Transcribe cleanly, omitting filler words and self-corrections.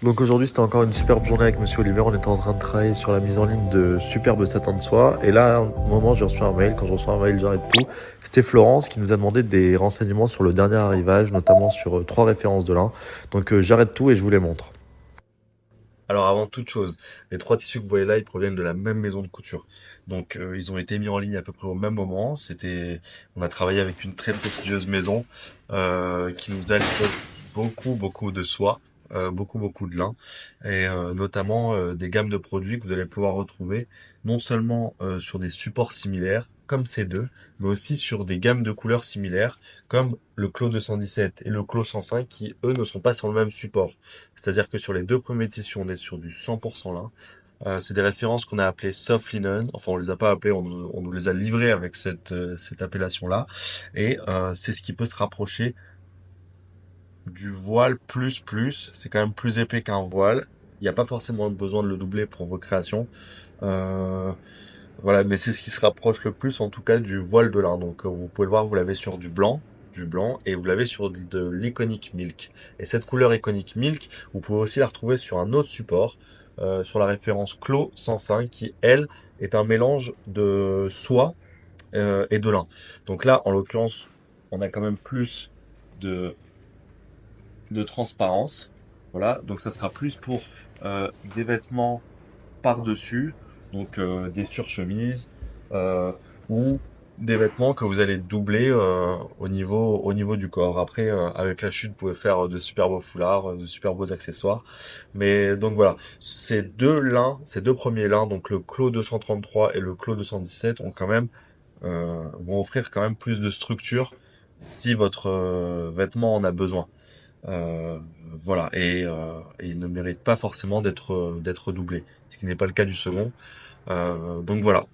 Donc aujourd'hui, c'était encore une superbe journée avec Monsieur Oliver. On était en train de travailler sur la mise en ligne de superbes satins de soie. Et là, à un moment, j'ai reçu un mail. Quand je reçois un mail, j'arrête tout. C'était Florence qui nous a demandé des renseignements sur le dernier arrivage, notamment sur trois références de lin. Donc j'arrête tout et je vous les montre. Alors avant toute chose, les trois tissus que vous voyez là, ils proviennent de la même maison de couture. Donc ils ont été mis en ligne à peu près au même moment. On a travaillé avec une très prestigieuse maison qui nous a livré beaucoup de soie, beaucoup de lin, et notamment des gammes de produits que vous allez pouvoir retrouver non seulement sur des supports similaires comme ces deux, mais aussi sur des gammes de couleurs similaires comme le Clos 217 et le Clos 105 qui eux ne sont pas sur le même support. C'est-à-dire que sur les deux premiers tissus, on est sur du 100% lin. C'est des références qu'on a appelées soft linen. Enfin, on les a pas appelées, on nous les a livrées avec cette appellation-là. Et c'est ce qui peut se rapprocher du voile plus plus. C'est quand même plus épais qu'un voile. Il n'y a pas forcément besoin de le doubler pour vos créations. Euh, voilà, mais c'est ce qui se rapproche le plus, en tout cas, du voile de lin. Donc, vous pouvez le voir, vous l'avez sur du blanc, et vous l'avez sur de l'Iconic Milk. Et cette couleur Iconic Milk, vous pouvez aussi la retrouver sur un autre support, sur la référence Clos 105, qui, elle, est un mélange de soie et de lin. Donc là, en l'occurrence, on a quand même plus de, de transparence. Voilà, donc ça sera plus pour des vêtements par-dessus, donc des surchemises euh, ou des vêtements que vous allez doubler au niveau du corps. Après, avec la chute, vous pouvez faire de super beaux foulards, de super beaux accessoires. Mais donc voilà, ces deux premiers lins, donc le Clos 233 et le Clos 217, ont quand même vont offrir quand même plus de structure si votre vêtement en a besoin. Euh, voilà, et il ne mérite pas forcément d'être doublé, ce qui n'est pas le cas du second. Donc voilà.